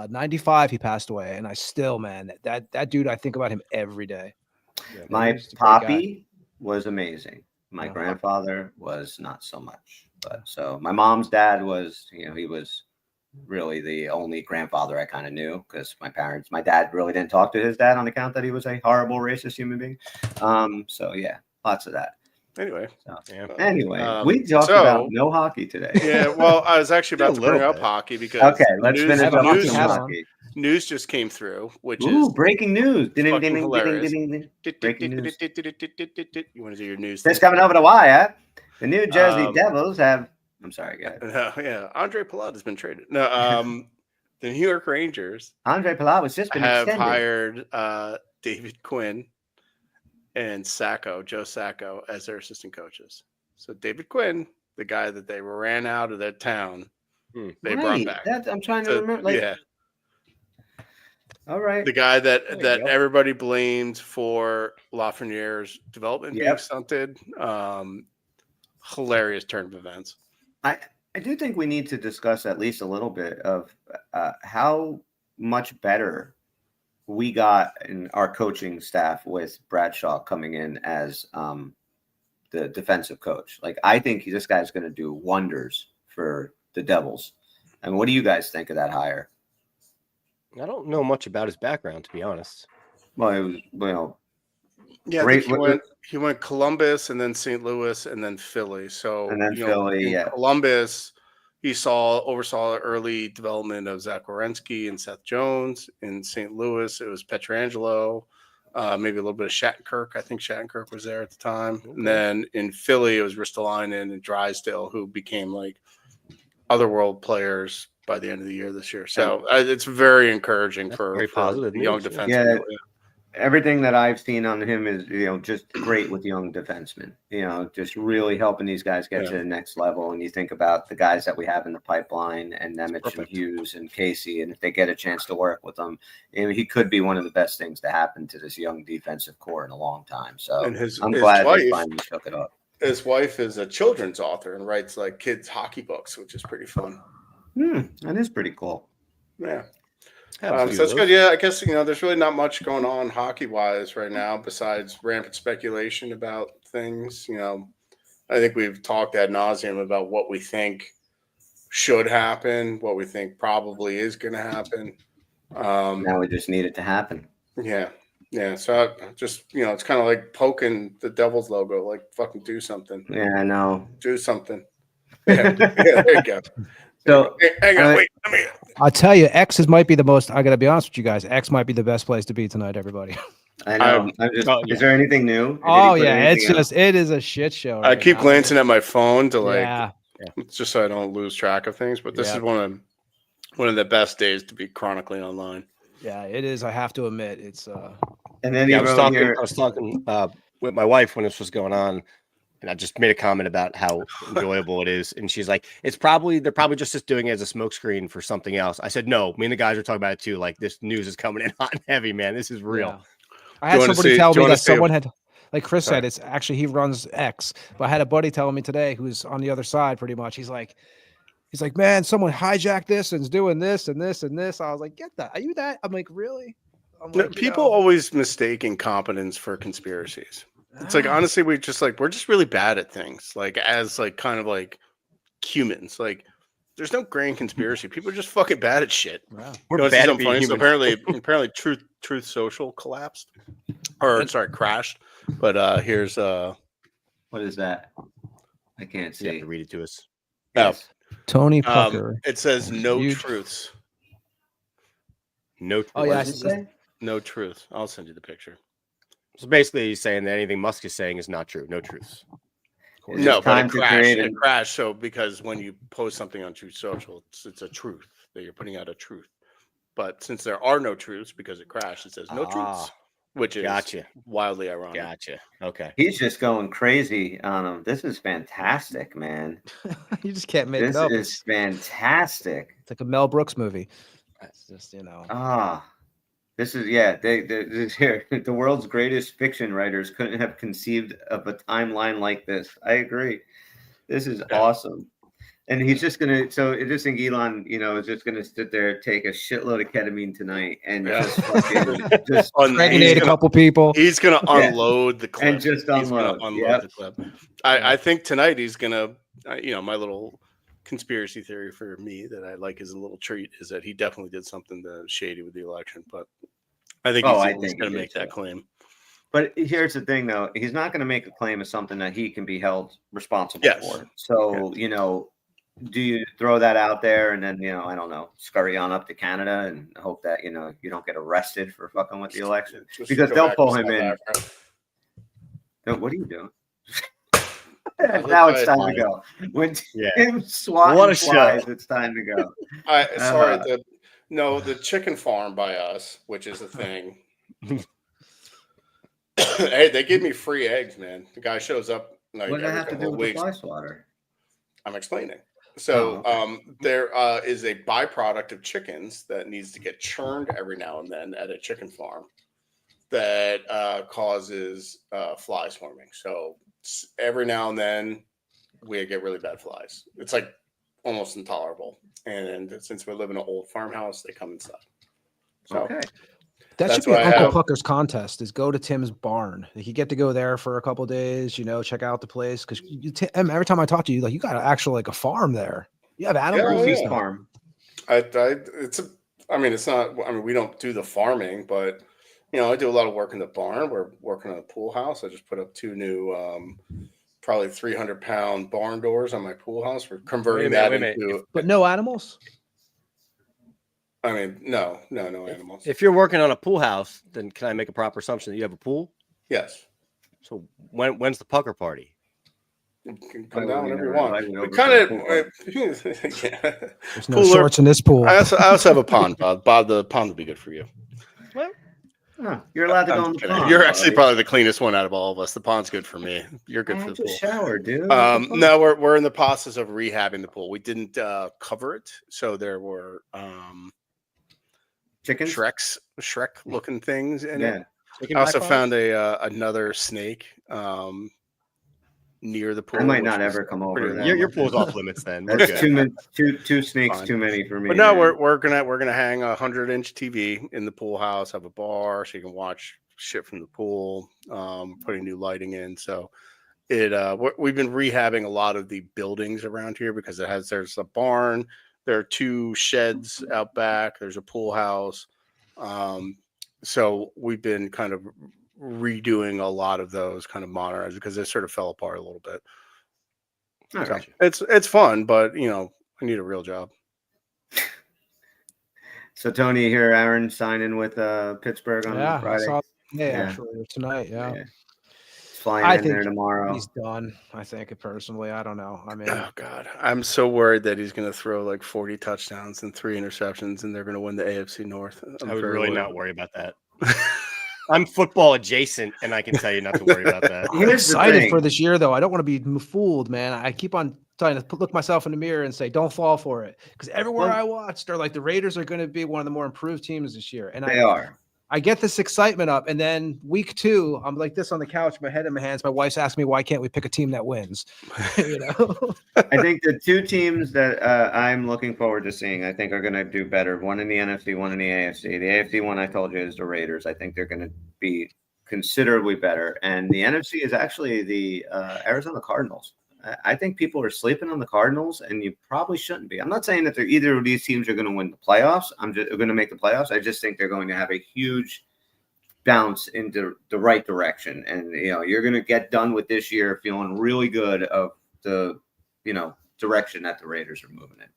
95, he passed away, and I still, man, that dude, I think about him every day. Yeah, man, he My was just a great guy. poppy was amazing. My Yeah. grandfather was not so much. But so my mom's dad was, he was really the only grandfather I kind of knew because my dad really didn't talk to his dad on account that he was a horrible racist human being. So yeah, lots of that. Anyway, Anyway, we talked so- about no hockey today. yeah, well, I was actually about Did to a bring little up bit. hockey because Okay, let's finish have a up hockey with news, some hat on. hockey. news just came through, which Ooh, is breaking news. Ding, ding, fucking ding, ding, hilarious. ding, ding, ding. Breaking news. You want to do your news? This thing? coming over the wire. The New Jersey Um, Devils have. I'm sorry, guys. No, yeah, Andre Palat has been traded. No, the New York Rangers Andre Palat was just been have extended. hired David Quinn and Joe Sacco, as their assistant coaches. So David Quinn, the guy that they ran out of their town, they brought back. I'm trying to So, remember. yeah, All right. the guy There that you that go. everybody blamed for Lafreniere's development being Yep. stunted. Hilarious turn of events. I do think we need to discuss at least a little bit of how much better we got in our coaching staff with Bradshaw coming in as the defensive coach. Like, I think this guy's going to do wonders for the Devils. I mean, what do you guys think of that hire? I don't know much about his background, to be honest. Well, it was, Yeah, I Great- think he went Columbus and then St. Louis and then Philly. So And then Philly, in yeah. Columbus, he oversaw the early development of Zach Werenski and Seth Jones. In St. Louis, it was Petrangelo, maybe a little bit of Shattenkirk. I think Shattenkirk was there at the time. Okay. And then in Philly, it was Ristolainen and Drysdale, who became like otherworld players by the end of the year this year. So it's very encouraging That's for very positive the young news, yeah. defenseman. Yeah. everything that I've seen on him is, just great with young defensemen, just really helping these guys get to the next level. And you think about the guys that we have in the pipeline and Nemec and Hughes and Casey, and if they get a chance to work with them, he could be one of the best things to happen to this young defensive core in a long time. So I'm glad they finally took it up. His wife is a children's author and writes like kids hockey books, which is pretty fun. That is pretty cool. Yeah. So that's good. Yeah, I guess there's really not much going on hockey-wise right now besides rampant speculation about things. I think we've talked ad nauseum about what we think should happen, what we think probably is going to happen. Now we just need it to happen. Yeah. So just it's kind of like poking the Devils logo, like fucking do something. Yeah, I know. Do something. Yeah, there you go. So hang on, wait. I'll tell you, X's might be the most. I got to be honest with you guys. X might be the best place to be tonight, everybody. I know. Is there anything new? Oh yeah, it is a shit show. I keep glancing at my phone to yeah. just so I don't lose track of things. But this is one of the best days to be chronically online. Yeah, it is. I have to admit, it's. And then I was talking with my wife when this was going on. And I just made a comment about how enjoyable it is. And she's like, they're probably just doing it as a smokescreen for something else. I said, no, me and the guys were talking about it too. Like, this news is coming in hot and heavy, man. This is real. Yeah. I had somebody tell me that someone had, like Chris said, it's actually, he runs X, but I had a buddy telling me today who's on the other side pretty much. He's like, man, someone hijacked this and is doing this and this and this. I was like, get that. Are you that? I'm like, really? People always mistake incompetence for conspiracies. It's like, honestly, we're just really bad at things, like as like kind of like humans. Like, there's no grand conspiracy. People are just fucking bad at shit. Wow. We're bad at being funny. So human. apparently Truth Social collapsed, or sorry, crashed. But here's what is that? I can't see. You have to read it to us. Yes. Tony Pucker. It says no truths. No. Oh yeah, no truth. I'll send you the picture. So basically, he's saying that anything Musk is saying is not true. No truths. No, but it crashed. So because when you post something on Truth Social, it's a truth that you're putting out a truth. But since there are no truths because it crashed, it says no truths, which is wildly ironic. Gotcha. Okay. He's just going crazy on him. This is fantastic, man. You just can't make it up. This is fantastic. It's like a Mel Brooks movie. It's just This is the world's greatest fiction writers couldn't have conceived of a timeline like this. I agree. This is awesome. And he's just gonna I just think Elon, is just gonna sit there, take a shitload of ketamine tonight and just impregnate a couple people. He's gonna unload the clip. And just unload the clip. I think tonight he's gonna my little conspiracy theory for me that I like as a little treat is that he definitely did something shady with the election, but I think he's going to make that claim. But here's the thing, though. He's not going to make a claim of something that he can be held responsible for. So, do you throw that out there and then, I don't know, scurry on up to Canada and hope that, you don't get arrested for fucking with the election? Because they'll pull him in. What are you doing? Now it's time to go. When Tim swatting flies, it's time to go. The chicken farm by us, which is a thing. Hey, they give me free eggs, man. The guy shows up. What does that have to do with the fly swatter? I'm explaining. So there is a byproduct of chickens that needs to get churned every now and then at a chicken farm that causes fly swarming. So every now and then we get really bad flies. It's like almost intolerable. And since we live in an old farmhouse, they come inside. So that should be an Unclepuckers contest, is go to Tim's barn. You get to go there for a couple of days, check out the place. Because every time I talk to you, you got actually a farm there. You have animals. Farm. We don't do the farming, but I do a lot of work in the barn. We're working on a pool house. I just put up 2 new, probably 300-pound barn doors on my pool house. We're converting that into. But no animals? No animals. If you're working on a pool house, then can I make a proper assumption that you have a pool? Yes. So when's the pucker party? You can come down whenever you want. There's no shorts in this pool. I also have a pond, Bob. Bob, the pond would be good for you. Well, Oh, you're allowed to go I'm in the kidding. pond. You're actually buddy. probably the cleanest one out of all of us. The pond's good for me. You're good I for the just pool. showered, dude. What the fuck? No, we're in the process of rehabbing the pool. We didn't cover it, so there were Chickens. Shrek looking things in Yeah. it. Chicken I also byproducts? found another snake near the pool. I might which not was ever come pretty over there. alarming. Your pool's off limits then. We're That's good. too many. Two snakes Fine. too many for me. But no, man. we're gonna hang a 100-inch TV in the pool house, have a bar so you can watch shit from the pool. Putting new lighting in, so we've been rehabbing a lot of the buildings around here because there's a barn, there are 2 sheds out back, there's a pool house. So we've been kind of redoing a lot of those, kind of modernized because they sort of fell apart a little bit. All So right. it's fun, but I need a real job. So Tony, you hear Aaron signing with Pittsburgh on I Friday. saw today, Yeah. actually, or tonight. Yeah. He's flying I in there tomorrow. He's done. I think personally. I don't know. I mean, Oh God, I'm so worried that he's going to throw like 40 touchdowns and 3 interceptions, and they're going to win the AFC North. I would really not worry about that. I'm football adjacent, and I can tell you not to worry about that. I'm Here's the excited thing. for this year, though. I don't want to be fooled, man. I keep on trying to look myself in the mirror and say, "Don't fall for it," because everywhere I watched, they're like the Raiders are going to be one of the more improved teams this year, and They are. I get this excitement up, and then week 2, I'm like this on the couch, my head in my hands. My wife's asking me, "Why can't we pick a team that wins?" I think the 2 teams that I'm looking forward to seeing, I think, are going to do better. One in the NFC, one in the AFC. The AFC one I told you is the Raiders. I think they're going to be considerably better, and the NFC is actually the Arizona Cardinals. I think people are sleeping on the Cardinals, and you probably shouldn't be. I'm not saying that either of these teams are going to win the playoffs. I'm just going to make the playoffs. I just think they're going to have a huge bounce into the right direction, and you're going to get done with this year feeling really good of the direction that the Raiders are moving in.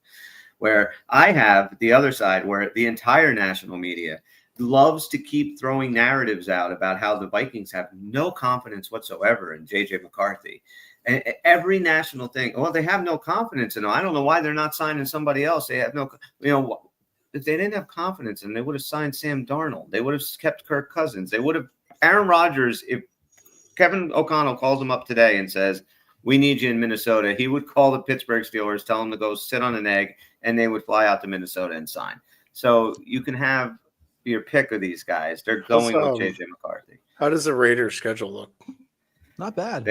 Where I have the other side, where the entire national media loves to keep throwing narratives out about how the Vikings have no confidence whatsoever in JJ McCarthy. And every national thing, well, they have no confidence in him. I don't know why they're not signing somebody else. They have no, if they didn't have confidence in him, they would have signed Sam Darnold. They would have kept Kirk Cousins. They would have Aaron Rodgers. If Kevin O'Connell calls him up today and says, "We need you in Minnesota," he would call the Pittsburgh Steelers, tell them to go sit on an egg, and they would fly out to Minnesota and sign. So you can have your pick of these guys. They're going with JJ McCarthy. How does the Raiders schedule look? Not bad.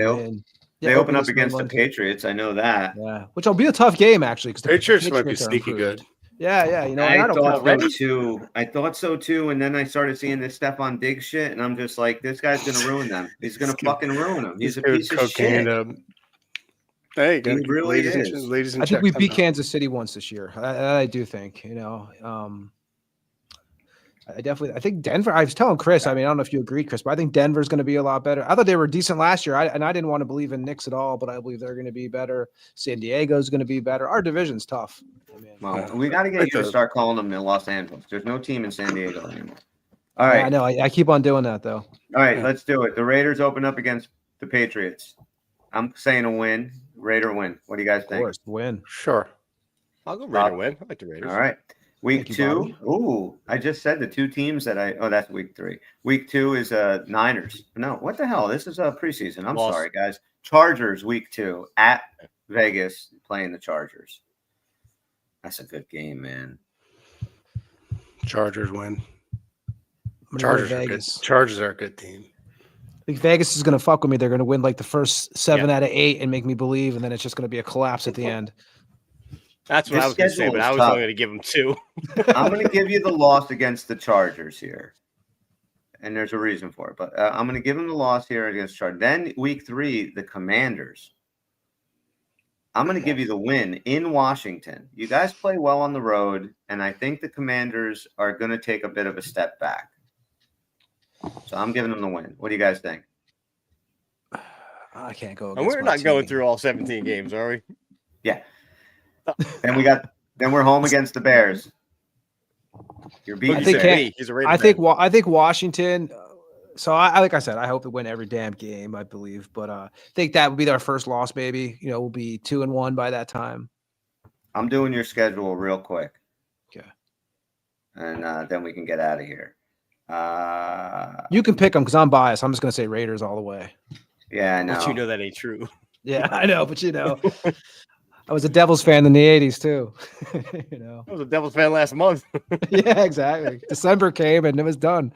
They open up against the Patriots. I know that. Yeah, which will be a tough game actually, because the Patriots might be are sneaky improved. good. Yeah. I thought so too. I thought so too, and then I started seeing this Stephon Diggs shit, and I'm just like, this guy's gonna ruin them. He's gonna fucking ruin them. He's a piece of shit. Hey, he really is. Ladies and I think we beat Kansas City once this year. I do think. I think Denver. I was telling Chris. I mean, I don't know if you agree, Chris, but I think Denver's going to be a lot better. I thought they were decent last year, and I didn't want to believe in Knicks at all, but I believe they're going to be better. San Diego's going to be better. Our division's tough. Well, we got to get you to start calling them in Los Angeles. There's no team in San Diego anymore. All right. Yeah, I know. I keep on doing that though. All right, let's do it. The Raiders open up against the Patriots. I'm saying a win. Raider win. What do you guys think? Of course, win. Sure. I'll go Raider win. I like the Raiders. All right. Week 2. Ooh, I just said the 2 teams that that's week 3. Week 2 is Niners. No, what the hell? This is a preseason. I'm sorry, guys. Chargers week 2 at Vegas playing the Chargers. That's a good game, man. Chargers win. Chargers are a good team. I think Vegas is going to fuck with me. They're going to win like the first 7 out of 8 and make me believe, and then it's just going to be a collapse at the end. That's what I was going to say, but I was only going to give them 2. I'm going to give you the loss against the Chargers here. And there's a reason for it. But I'm going to give them the loss here against Chargers. Then week 3, the Commanders. I'm going to give you the win in Washington. You guys play well on the road, and I think the Commanders are going to take a bit of a step back. So I'm giving them the win. What do you guys think? I can't go. And we're not going through all 17 games, are we? Yeah. And we're home against the Bears. You're beating. I think Washington. So like I said, I hope to win every damn game. I believe, but I think that would be our first loss. Maybe we'll be 2-1 by that time. I'm doing your schedule real quick. Okay. And then we can get out of here. You can pick them because I'm biased. I'm just going to say Raiders all the way. Yeah, I know. But you know that ain't true. Yeah, I know. But I was a Devils fan in the 80s too. I was a Devils fan last month. Yeah, exactly. December came and it was done.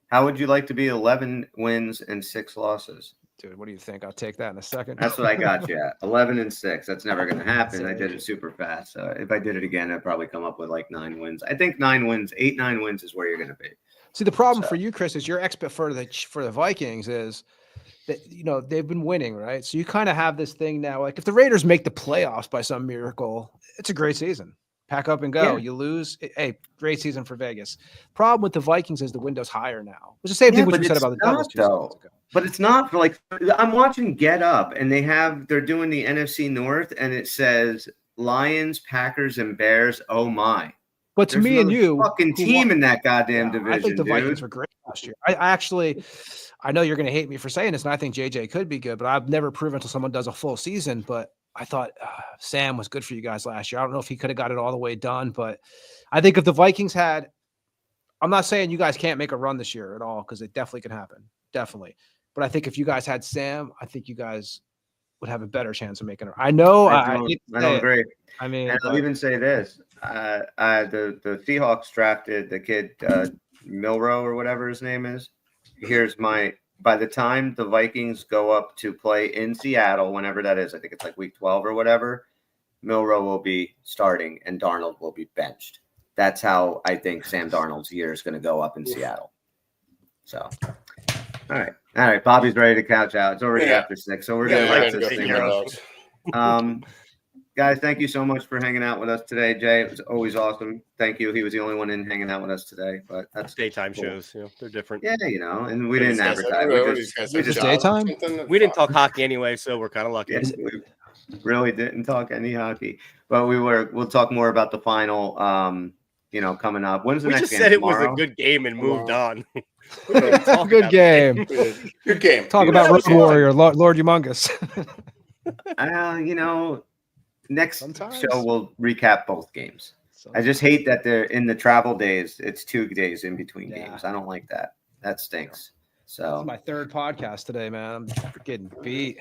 How would you like to be 11 wins and 6 losses? Dude, what do you think? I'll take that in a second. That's what I got you at. 11 and 6. That's never going to happen. I did it super fast. So if I did it again, I'd probably come up with like 9 wins. I think 9 wins, 8, 9 wins is where you're going to be. See, the problem for you, Chris, is your expert for the Vikings is that they've been winning, right? So you kind of have this thing now. Like if the Raiders make the playoffs by some miracle, it's a great season. Pack up and go. Yeah. You lose. Hey, great season for Vegas. Problem with the Vikings is the window's higher now. It's the same thing what you said about the Devils 2 seasons ago. But it's not for like I'm watching Get Up and they're doing the NFC North and it says Lions, Packers, and Bears. Oh my. But to me and you, fucking team in that goddamn division. I think the Vikings were great last year. I know you're going to hate me for saying this, and I think JJ could be good, but I've never proven until someone does a full season. But I thought Sam was good for you guys last year. I don't know if he could have got it all the way done, but I think if the Vikings had, I'm not saying you guys can't make a run this year at all because it definitely can happen, definitely. But I think if you guys had Sam, I think you guys would have a better chance of making it. I know. I don't agree. I mean, and I'll even say this: the Seahawks drafted the kid Milrow or whatever his name is. By the time the Vikings go up to play in Seattle, whenever that is, I think it's like week 12 or whatever, Milrow will be starting and Darnold will be benched. That's how I think Sam Darnold's year is going to go up in Seattle. So, all right. Bobby's ready to couch out. It's already after 6, so we're going to wrap this thing up. Guys, thank you so much for hanging out with us today, Jay. It was always awesome. Thank you. He was the only one in hanging out with us today, but that's daytime shows. They're different. Yeah, and we didn't advertise. We just daytime. We didn't talk hockey anyway, so we're kind of lucky. Yeah, we really didn't talk any hockey, but we'll talk more about the final. Coming up. When's the next game? We just said tomorrow? It was a good game and moved on. Good game. Good game. Talk about Road Warrior, Lord Humongous. Next Sometimes. show we'll recap both games. I just hate that they're in the travel days. It's 2 days in between games. I don't like that. That stinks. So this is my 3rd podcast today, man. I'm getting beat.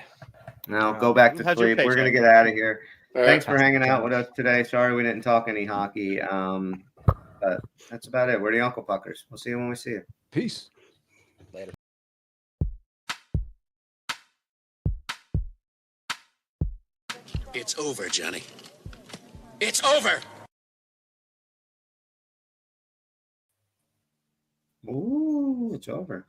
Now go back to sleep. We're gonna get out of here. All Thanks right. for hanging out with us today. Sorry we didn't talk any hockey. But that's about it. We're the Unclepuckers. We'll see you when we see you. Peace. It's over, Johnny. It's over! Ooh, it's over.